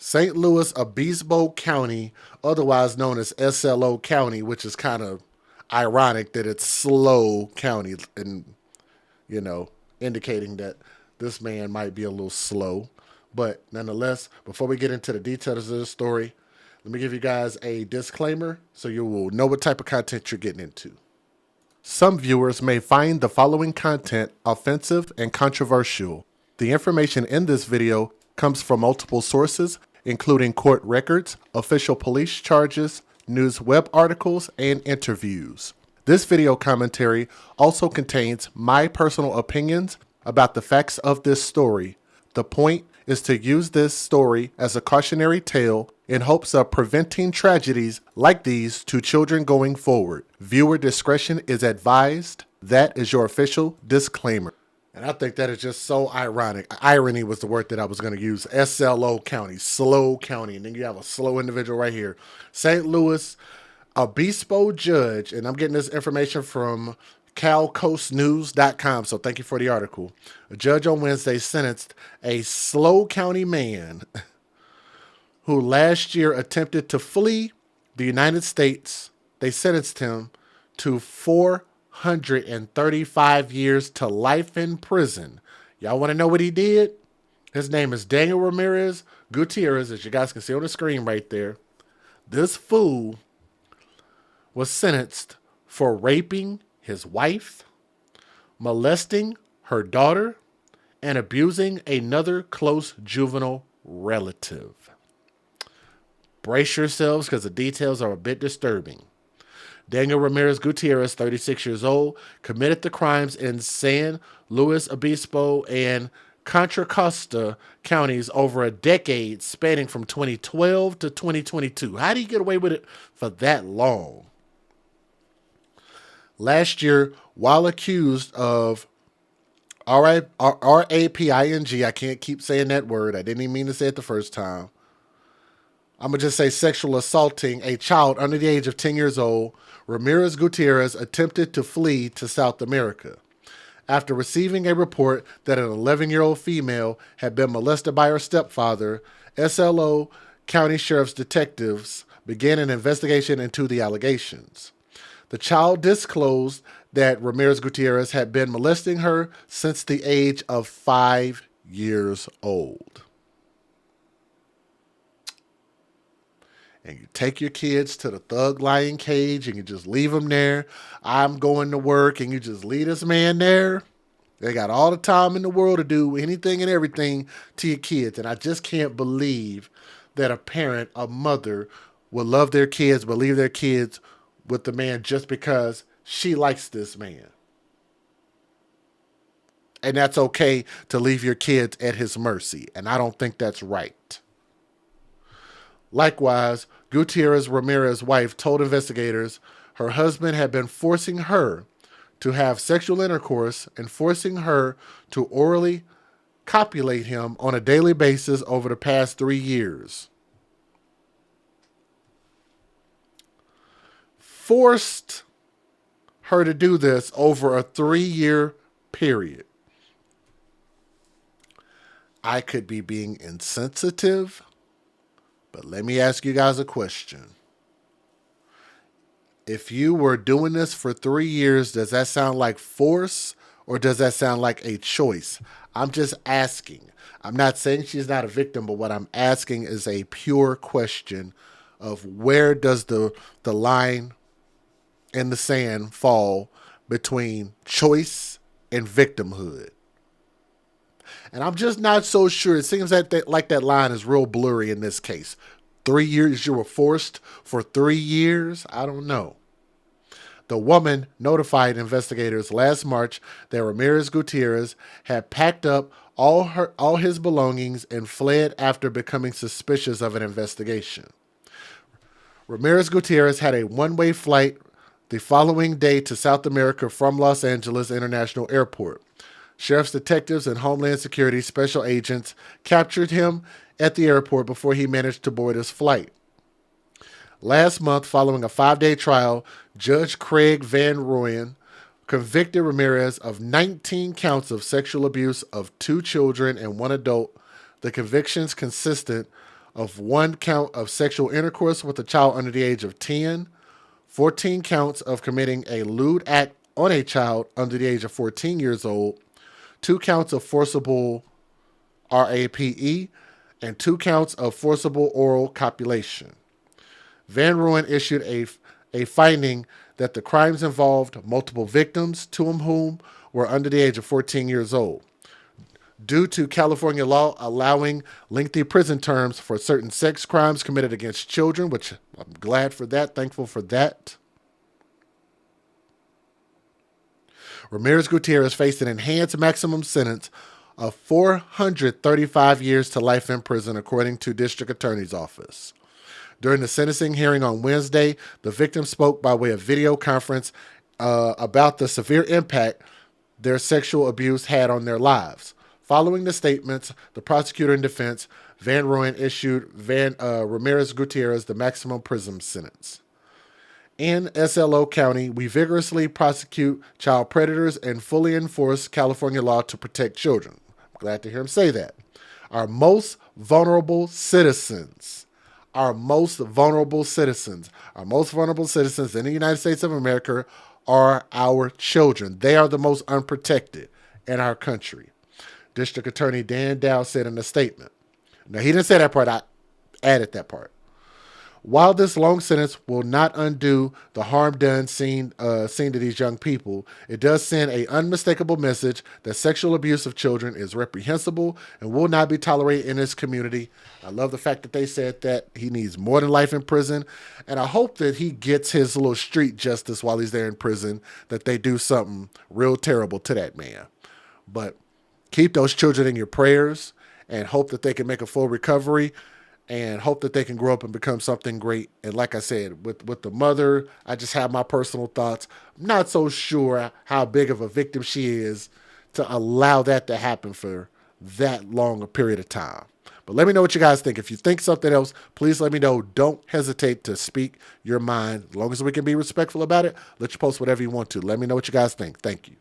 St. Louis Obispo County, otherwise known as SLO County, which is kind of ironic that it's slow county and, you know, indicating that this man might be a little slow. But nonetheless, before we get into the details of this story, let me give you guys a disclaimer so you will know what type of content you're getting into. Some viewers may find the following content offensive and controversial. The information in this video comes from multiple sources, including court records, official police charges, news web articles, and interviews. This video commentary also contains my personal opinions about the facts of this story. The point is to use this story as a cautionary tale in hopes of preventing tragedies like these to children going forward. Viewer discretion is advised. That is your official disclaimer. And I think that is just so ironic. Irony was the word that I was going to use. SLO County, slow county. And then you have a slow individual right here. St. Louis Obispo judge, and I'm getting this information from calcoastnews.com, so thank you for the article. A judge on Wednesday sentenced a Slow County man who last year attempted to flee the United States. They sentenced him to 435 years to life in prison. Y'all want to know what he did? His name is Daniel Ramirez Gutierrez, as you guys can see on the screen right there. This fool was sentenced for raping his wife, molesting her daughter, and abusing another close juvenile relative. Brace yourselves because the details are a bit disturbing. Daniel Ramirez Gutierrez, 36 years old, committed the crimes in San Luis Obispo and Contra Costa counties over a decade spanning from 2012 to 2022. How do you get away with it for that long? Last year, while accused of R-A-P-I-N-G, I can't keep saying that word. I didn't even mean to say it the first time. I'm going to just say sexual assaulting a child under the age of 10 years old, Ramirez Gutierrez attempted to flee to South America. After receiving a report that an 11-year-old female had been molested by her stepfather, SLO County Sheriff's detectives began an investigation into the allegations. The child disclosed that Ramirez Gutierrez had been molesting her since the age of 5 years old. And you take your kids to the Thug Lion cage and you just leave them there. I'm going to work and you just leave this man there. They got all the time in the world to do anything and everything to your kids. And I just can't believe that a parent, a mother, will love their kids, but leave their kids with the man just because she likes this man. And that's okay to leave your kids at his mercy. And I don't think that's right. Likewise, Gutierrez Ramirez's wife told investigators her husband had been forcing her to have sexual intercourse and forcing her to orally copulate him on a daily basis over the past 3 years. Forced her to do this over a 3-year period. I could be being insensitive, but let me ask you guys a question. If you were doing this for 3 years, does that sound like force or does that sound like a choice? I'm just asking. I'm not saying she's not a victim, but what I'm asking is a pure question of where does the line in the sand fall between choice and victimhood? And I'm just not so sure. It seems like that line is real blurry in this case. 3 years, you were forced for 3 years? I don't know. The woman notified investigators last March that Ramirez Gutierrez had packed up all his belongings and fled after becoming suspicious of an investigation. Ramirez Gutierrez had a one-way flight the following day to South America from Los Angeles International Airport. Sheriff's detectives and Homeland Security special agents captured him at the airport before he managed to board his flight. Last month, following a 5-day trial, Judge Craig Van Rooyen convicted Ramirez of 19 counts of sexual abuse of 2 children and 1 adult. The convictions consisted of 1 count of sexual intercourse with a child under the age of 10, 14 counts of committing a lewd act on a child under the age of 14 years old, 2 counts of forcible RAPE, and 2 counts of forcible oral copulation. Van Rooyen issued a finding that the crimes involved multiple victims, 2 of whom were under the age of 14 years old. Due to California law allowing lengthy prison terms for certain sex crimes committed against children, which I'm glad for that, thankful for that. Ramirez Gutierrez faced an enhanced maximum sentence of 435 years to life in prison, according to District Attorney's Office. During the sentencing hearing on Wednesday, the victim spoke by way of video conference about the severe impact their sexual abuse had on their lives. Following the statements, the prosecutor and defense, Van Rooyen, issued Ramirez Gutierrez the maximum prison sentence. In SLO County, we vigorously prosecute child predators and fully enforce California law to protect children. I'm glad to hear him say that. Our most vulnerable citizens in the United States of America are our children. They are the most unprotected in our country. District Attorney Dan Dow said in a statement. Now, he didn't say that part. I added that part. While this long sentence will not undo the harm done seen to these young people, it does send an unmistakable message that sexual abuse of children is reprehensible and will not be tolerated in this community. I love the fact that they said that he needs more than life in prison, and I hope that he gets his little street justice while he's there in prison, that they do something real terrible to that man. But keep those children in your prayers and hope that they can make a full recovery. And hope that they can grow up and become something great. And like I said, with the mother, I just have my personal thoughts. I'm not so sure how big of a victim she is to allow that to happen for that long a period of time. But let me know what you guys think. If you think something else, please let me know. Don't hesitate to speak your mind. As long as we can be respectful about it, let you post whatever you want to. Let me know what you guys think. Thank you.